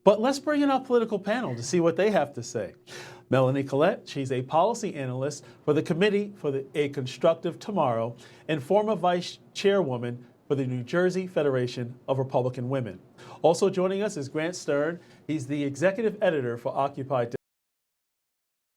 But let's bring in our political panel to see what they have to say. Melanie Collette, she's a policy analyst for the Committee for a Constructive Tomorrow and former vice chairwoman for the New Jersey Federation of Republican Women. Also joining us is Grant Stern. He's the executive editor for Occupy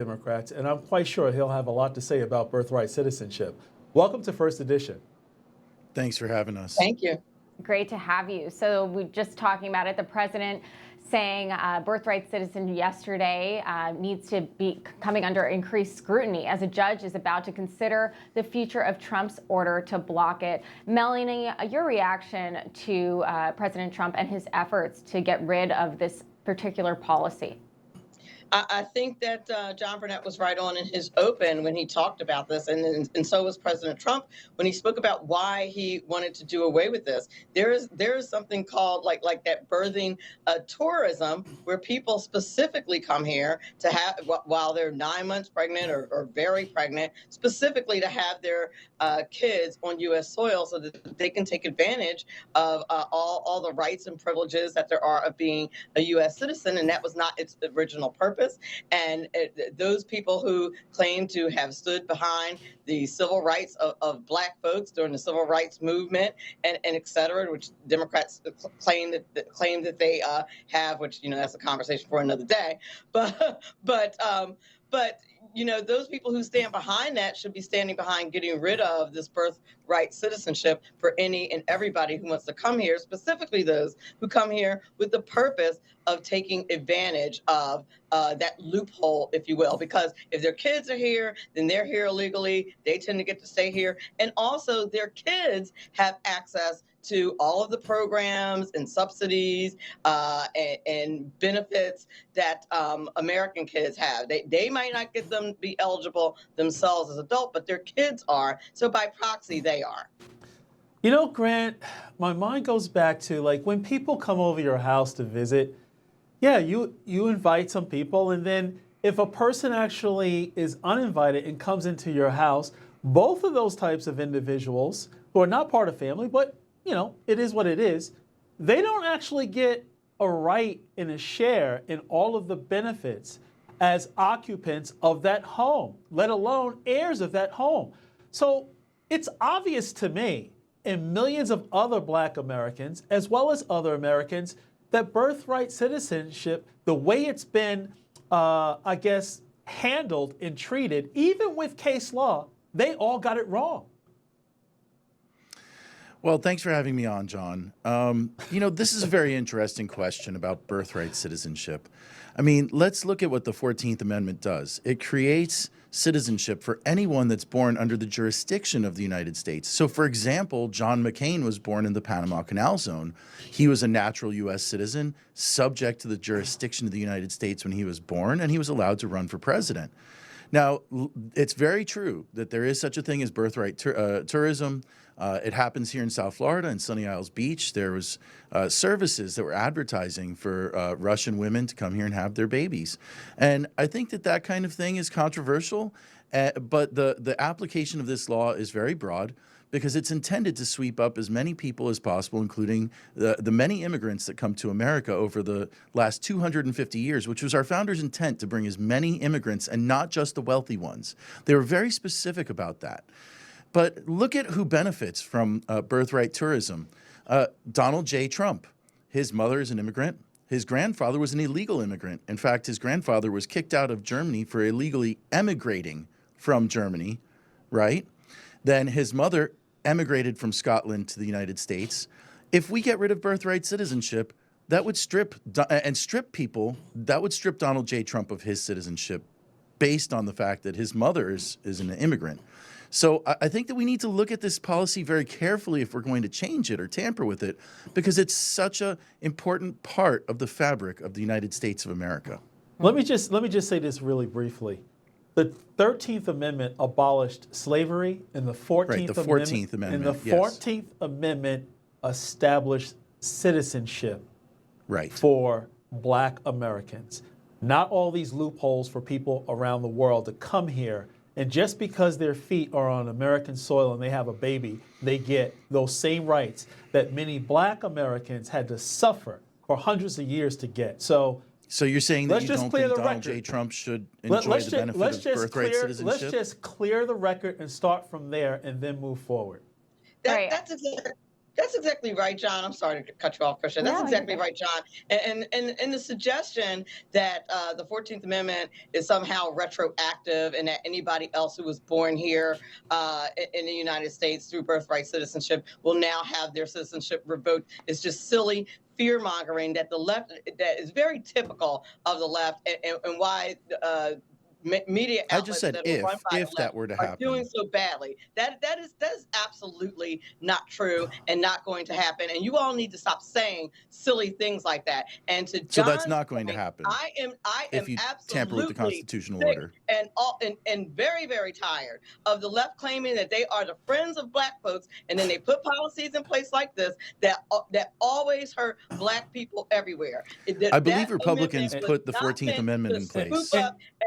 Democrats, and I'm quite sure he'll have a lot to say about birthright citizenship. Welcome to First Edition. Thanks for having us. Thank you. Great to have you. So we're just talking about it. The president saying birthright citizen yesterday needs to be coming under increased scrutiny as a judge is about to consider the future of Trump's order to block it. Melanie, your reaction to President Trump and his efforts to get rid of this particular policy? I think that John Burnett was right on in his open when he talked about this, and so was President Trump when he spoke about why he wanted to do away with this. There is something called like that birthing tourism, where people specifically come here to have, while they're 9 months pregnant or very pregnant, specifically to have their kids on U.S. soil so that they can take advantage of all the rights and privileges that there are of being a U.S. citizen, and that was not its original purpose. And those people who claim to have stood behind the civil rights of Black folks during the civil rights movement and et cetera, which Democrats claim that they have, which, you know, that's a conversation for another day. But you know, those people who stand behind that should be standing behind getting rid of this birthright citizenship for any and everybody who wants to come here, specifically those who come here with the purpose of taking advantage of that loophole, if you will, because if their kids are here, then they're here illegally. They tend to get to stay here. And also their kids have access to all of the programs and subsidies and benefits that American kids have. They might not get them be eligible themselves as adults, but their kids are. So by proxy, they are. You know, Grant, my mind goes back to like when people come over your house to visit, yeah, you invite some people, and then if a person actually is uninvited and comes into your house, both of those types of individuals who are not part of family, but you know, it is what it is, they don't actually get a right and a share in all of the benefits as occupants of that home, let alone heirs of that home. So it's obvious to me and millions of other Black Americans, as well as other Americans, that birthright citizenship, the way it's been, I guess, handled and treated, even with case law, they all got it wrong. Well, thanks for having me on, John. You know, this is a very interesting question about birthright citizenship. I mean, let's look at what the 14th Amendment does. It creates citizenship for anyone that's born under the jurisdiction of the United States. So, for example, John McCain was born in the Panama Canal Zone. He was a natural U.S. citizen, subject to the jurisdiction of the United States when he was born, and he was allowed to run for president. Now, it's very true that there is such a thing as birthright tourism. It happens here in South Florida, in Sunny Isles Beach. There was services that were advertising for Russian women to come here and have their babies. And I think that that kind of thing is controversial, but the application of this law is very broad because it's intended to sweep up as many people as possible, including the many immigrants that come to America over the last 250 years, which was our founders' intent, to bring as many immigrants and not just the wealthy ones. They were very specific about that. But look at who benefits from birthright tourism. Donald J. Trump. His mother is an immigrant. His grandfather was an illegal immigrant. In fact, his grandfather was kicked out of Germany for illegally emigrating from Germany, right? Then his mother emigrated from Scotland to the United States. If we get rid of birthright citizenship, that would strip Donald J. Trump of his citizenship based on the fact that his mother is an immigrant. So I think that we need to look at this policy very carefully if we're going to change it or tamper with it, because it's such an important part of the fabric of the United States of America. Let me just say this really briefly. The 13th Amendment abolished slavery, and the 14th Amendment established citizenship for Black Americans. Not all these loopholes for people around the world to come here, and just because their feet are on American soil and they have a baby, they get those same rights that many Black Americans had to suffer for for hundreds of years to get. So you're saying that let's you just don't clear think the Donald record. J. Trump should enjoy the benefit of birthright citizenship? Let's just clear the record and start from there and then move forward. Right. That's exactly right, John. I'm sorry to cut you off, Christian. That's No, exactly right, John. And the suggestion that the 14th Amendment is somehow retroactive and that anybody else who was born here in the United States through birthright citizenship will now have their citizenship revoked is just silly fear mongering that the left, that is very typical of the left, and why media outlets I just said that are run by the if left that were to are happen. doing so badly. That is absolutely not true and not going to happen. And you all need to stop saying silly things like that. And to So that's John's not going to point, happen. I am if you absolutely tamper with the constitutional sick order. and very, very tired of the left claiming that they are the friends of black folks, and then they put policies in place like this that always hurt black people everywhere. I believe Republicans put the 14th Amendment in place.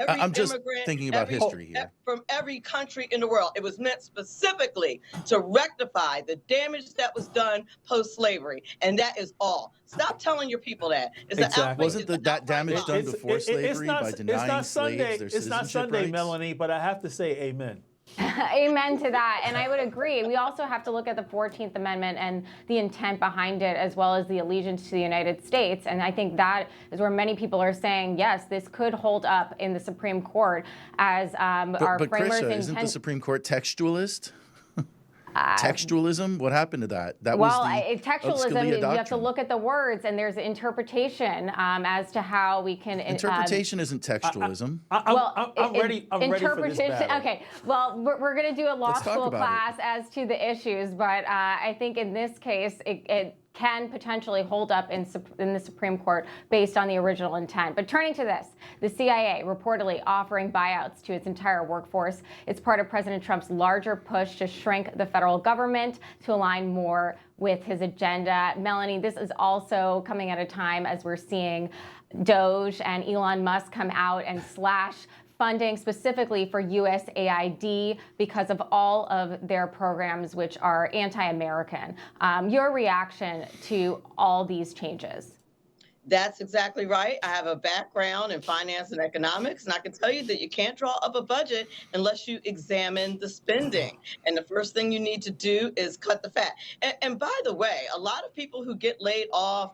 I'm just thinking about history here. From every country in the world. It was meant specifically to rectify the damage that was done post-slavery, and that is all. Stop telling your people that. Exactly. Wasn't that damage done before slavery by denying slaves their citizenship It's not Sunday, rights? Melanie, but I have to say amen. Amen to that. And I would agree. We also have to look at the 14th Amendment and the intent behind it, as well as the allegiance to the United States. And I think that is where many people are saying, yes, this could hold up in the Supreme Court as our but framers Krisha, isn't the Supreme Court textualist? Textualism? What happened to that? That was the textualism, you have to doctrine. look at the words, and there's interpretation as to how we can interpretation isn't textualism. I'm ready for this battle. Okay, well, we're going to do a law Let's talk school about class as to the issues, but I think in this case it can potentially hold up in the Supreme Court based on the original intent. But turning to this, the CIA reportedly offering buyouts to its entire workforce. It's part of President Trump's larger push to shrink the federal government to align more with his agenda. Melanie, this is also coming at a time as we're seeing Doge and Elon Musk come out and slash funding specifically for USAID because of all of their programs, which are anti-American. Your reaction to all these changes? That's exactly right. I have a background in finance and economics, and I can tell you that you can't draw up a budget unless you examine the spending. And the first thing you need to do is cut the fat. And by the way, a lot of people who get laid off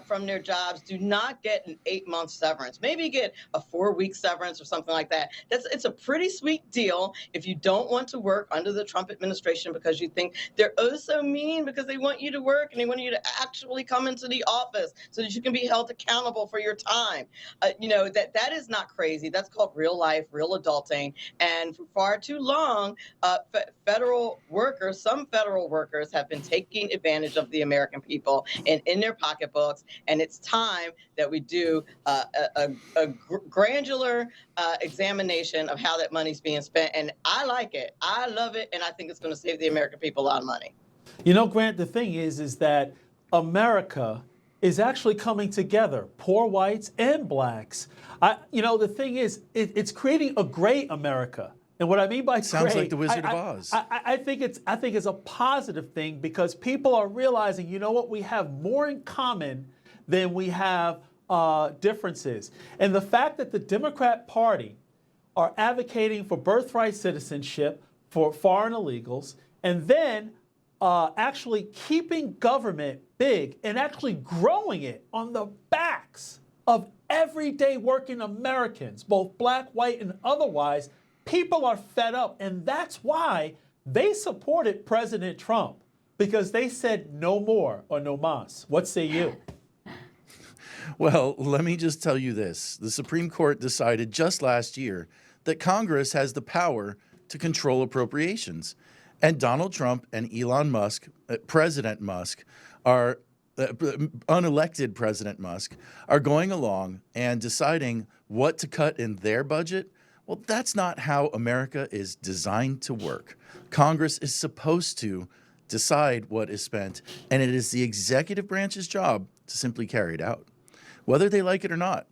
from their jobs do not get an 8-month severance. Maybe get a 4-week severance or something like that. It's a pretty sweet deal if you don't want to work under the Trump administration because you think they're oh so mean because they want you to work and they want you to actually come into the office so that you can be held accountable for your time. That is not crazy. That's called real life, real adulting. And for far too long, federal workers, some federal workers have been taking advantage of the American people and in their pocketbooks. And it's time that we do a granular examination of how that money's being spent. And I like it. I love it. And I think it's going to save the American people a lot of money. You know, Grant, the thing is that America is actually coming together, poor whites and blacks. The thing is, it's creating a great America. And what I mean by sounds great, like the Wizard of Oz. I think it's a positive thing because people are realizing, you know what, we have more in common than we have differences. And the fact that the Democrat Party are advocating for birthright citizenship for foreign illegals, and then actually keeping government big and actually growing it on the backs of everyday working Americans, both black, white, and otherwise, people are fed up. And that's why they supported President Trump, because they said no more or no mas. What say you? Well, let me just tell you this. The Supreme Court decided just last year that Congress has the power to control appropriations. And Donald Trump and Elon Musk, President Musk, are unelected President Musk, are going along and deciding what to cut in their budget. Well, that's not how America is designed to work. Congress is supposed to decide what is spent, and it is the executive branch's job to simply carry it out, whether they like it or not.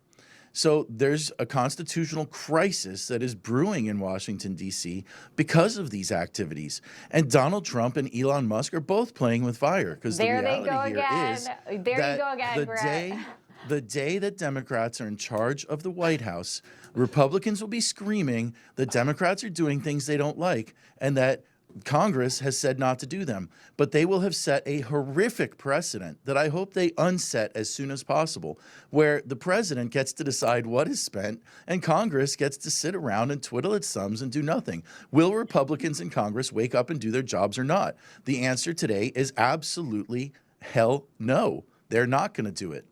So there's a constitutional crisis that is brewing in Washington, D.C. because of these activities. And Donald Trump and Elon Musk are both playing with fire, because the There they reality go here again. is There that you go again, the day that Democrats are in charge of the White House, Republicans will be screaming that Democrats are doing things they don't like and that Congress has said not to do them. But they will have set a horrific precedent that I hope they unset as soon as possible, where the president gets to decide what is spent and Congress gets to sit around and twiddle its thumbs and do nothing. Will Republicans in Congress wake up and do their jobs or not? The answer today is absolutely hell no. They're not going to do it.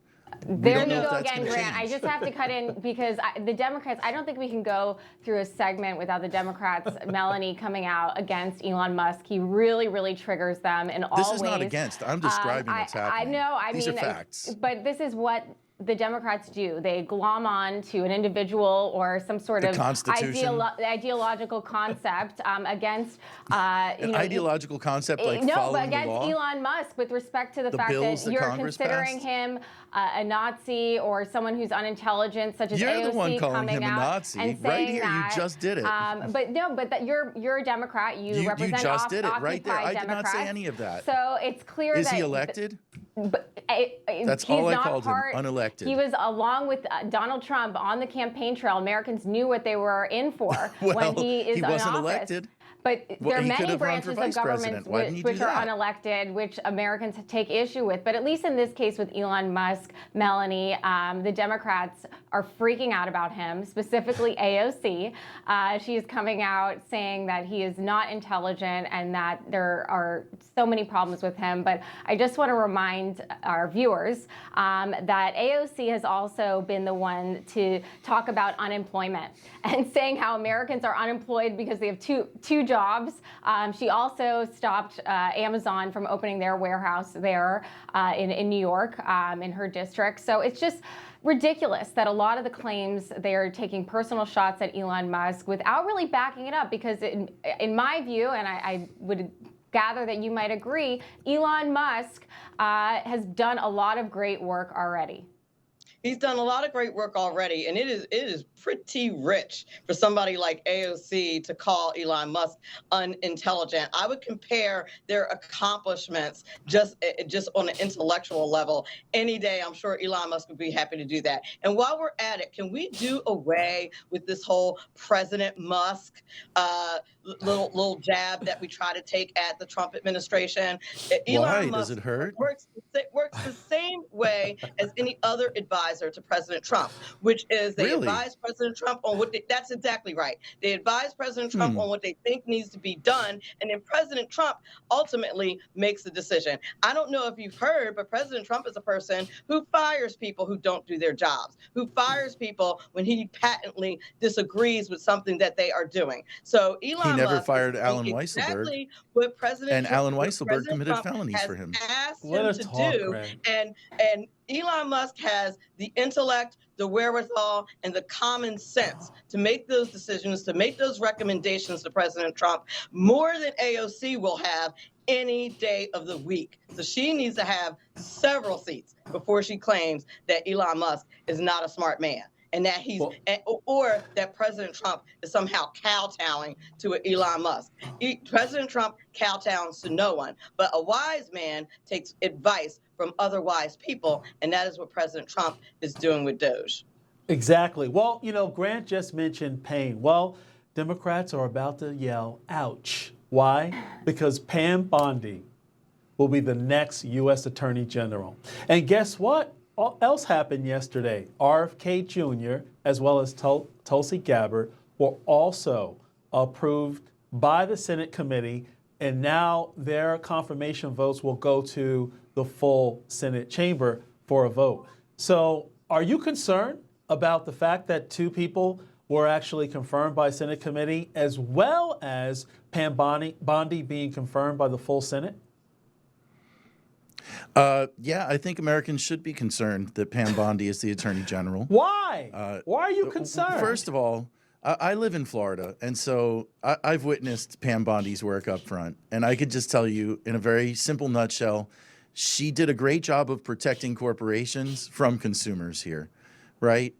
There you go that's again, gonna Grant. I change. just have to cut in because the Democrats, I don't think we can go through a segment without the Democrats, Melanie, coming out against Elon Musk. He really, really triggers them in all ways. This is not against. I'm describing what's happening. I know. These are facts. But this is what the Democrats do. They glom on to an individual or some sort of ideological concept against ideological concept like following but against the law? Elon Musk with respect to the fact bills that that you're Congress considering passed? him a Nazi or someone who's unintelligent, such as You're AOC the one calling coming him a out Nazi. and Right saying here, that, you just did it. But you're a Democrat. You represent just did it Occupy right there. I did not say Democrats. any of that. So it's clear Is that he elected? That's all I called him, unelected. He was along with Donald Trump on the campaign trail. Americans knew what they were in for Well, when he is in wasn't office. elected. But there are he could many have run branches for of vice government president. Why didn't he which do are that? unelected, which Americans take issue with. But at least in this case with Elon Musk, Melanie, the Democrats are freaking out about him, specifically AOC. She is coming out saying that he is not intelligent and that there are so many problems with him. But I just want to remind our viewers that AOC has also been the one to talk about unemployment and saying how Americans are unemployed because they have two jobs. She also stopped Amazon from opening their warehouse there in New York in her district. So it's just ridiculous that a lot of the claims, they are taking personal shots at Elon Musk without really backing it up, because in my view, and I would gather that you might agree, Elon Musk has done a lot of great work already. He's done a lot of great work already, and it is pretty rich for somebody like AOC to call Elon Musk unintelligent. I would compare their accomplishments just on an intellectual level any day. I'm sure Elon Musk would be happy to do that. And while we're at it, can we do away with this whole President Musk little jab that we try to take at the Trump administration? Why? Does it hurt? Works the same way as any other advisor to President Trump, which is they advise President Trump on that's exactly right. They advise President Trump on what they think needs to be done, and then President Trump ultimately makes the decision. I don't know if you've heard, but President Trump is a person who fires people who don't do their jobs, who fires people when he patently disagrees with something that they are doing. So Elon He never Musk fired is Alan doing Weisselberg. exactly what President Trump, Alan Weisselberg committed Trump felonies has for him. asked Let him us to talk, do, Greg. and Elon Musk has the intellect, the wherewithal, and the common sense to make those decisions, to make those recommendations to President Trump more than AOC will have any day of the week. So she needs to have several seats before she claims that Elon Musk is not a smart man, and that or that President Trump is somehow kowtowing to Elon Musk. President Trump kowtows to no one, but a wise man takes advice from other wise people, and that is what President Trump is doing with Doge. Exactly. Well, Grant just mentioned pain. Well, Democrats are about to yell, ouch. Why? Because Pam Bondi will be the next U.S. Attorney General. And guess what? Else happened yesterday. RFK Jr. as well as Tulsi Gabbard were also approved by the Senate committee, and now their confirmation votes will go to the full Senate chamber for a vote. So are you concerned about the fact that two people were actually confirmed by Senate committee, as well as Pam Bondi being confirmed by the full Senate? Yeah, I think Americans should be concerned that Pam Bondi is the Attorney General. Why? Why are you concerned? First of all, I live in Florida, and so I've witnessed Pam Bondi's work up front. And I could just tell you in a very simple nutshell, she did a great job of protecting corporations from consumers here, right?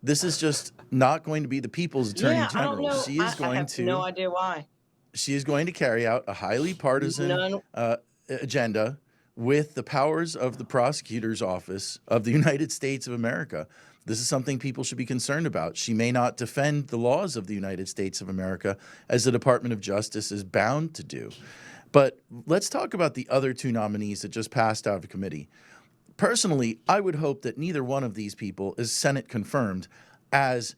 This is just not going to be the people's attorney Yeah, I don't general. know. She is I going have to no idea why. she is going to carry out a highly partisan None. agenda with the powers of the prosecutor's office of the United States of America. This is something people should be concerned about. She may not defend the laws of the United States of America, as the Department of Justice is bound to do. But let's talk about the other two nominees that just passed out of committee. Personally, I would hope that neither one of these people is Senate confirmed as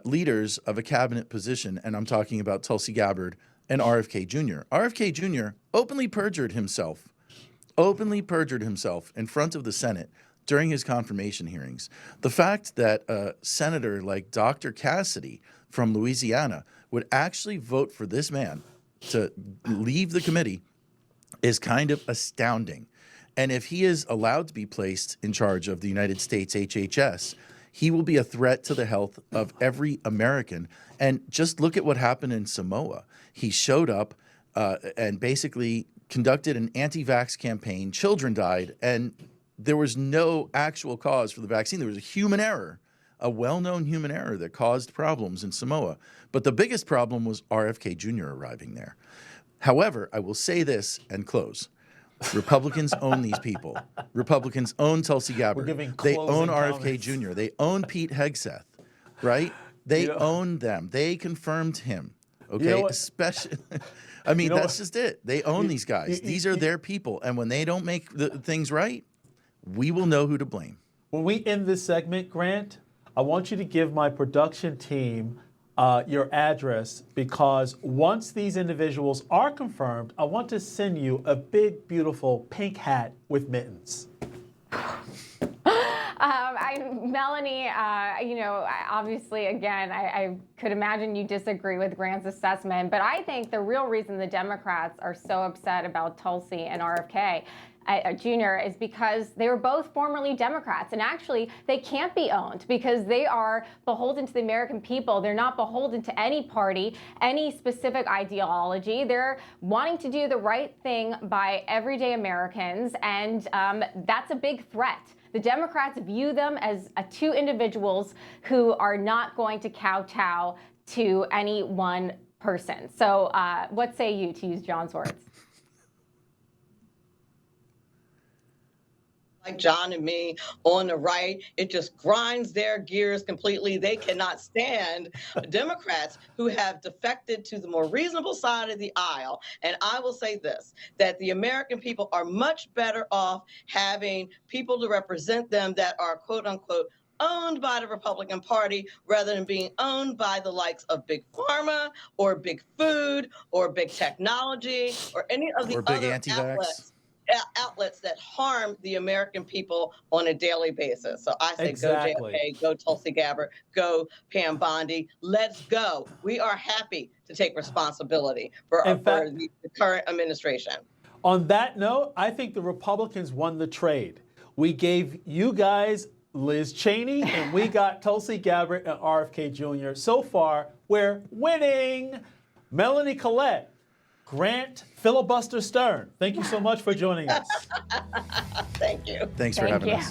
leaders of a cabinet position, and I'm talking about Tulsi Gabbard and RFK Jr. RFK Jr. openly perjured himself in front of the Senate during his confirmation hearings. The fact that a senator like Dr. Cassidy from Louisiana would actually vote for this man to leave the committee is kind of astounding. And if he is allowed to be placed in charge of the United States HHS, he will be a threat to the health of every American. And just look at what happened in Samoa. He showed up and basically conducted an anti-vax campaign. Children died, and there was no actual cause for the vaccine. There was a human error, a well-known human error that caused problems in Samoa. But the biggest problem was RFK Jr. arriving there. However, I will say this and close. Republicans own these people. Republicans own Tulsi Gabbard. They own RFK Jr. They own Pete Hegseth, right? They own them. They confirmed him. Okay, especially. I mean, that's just it. They own these guys. These are their people, and when they don't make things right, we will know who to blame. When we end this segment, Grant, I want you to give my production team your address, because once these individuals are confirmed, I want to send you a big, beautiful pink hat with mittens. Melanie, obviously, again, I could imagine you disagree with Grant's assessment, but I think the real reason the Democrats are so upset about Tulsi and RFK Jr. is because they were both formerly Democrats, and actually they can't be owned because they are beholden to the American people. They're not beholden to any party, any specific ideology. They're wanting to do the right thing by everyday Americans, and that's a big threat. The Democrats view them as two individuals who are not going to kowtow to any one person. So what say you, to use John's words? Like John and me on the right, it just grinds their gears completely. They cannot stand Democrats who have defected to the more reasonable side of the aisle. And I will say this, that the American people are much better off having people to represent them that are, quote unquote, owned by the Republican Party rather than being owned by the likes of Big Pharma or Big Food or Big Technology or any of the other outlets that harm the American people on a daily basis. So I say Go JFK, go Tulsi Gabbard, go Pam Bondi. Let's go. We are happy to take responsibility for the current administration. On that note, I think the Republicans won the trade. We gave you guys Liz Cheney, and we got Tulsi Gabbard and RFK Jr. So far, we're winning. Melanie, Collette, Grant, Filibuster Stern, thank you so much for joining us. Thank you. Thanks for having us.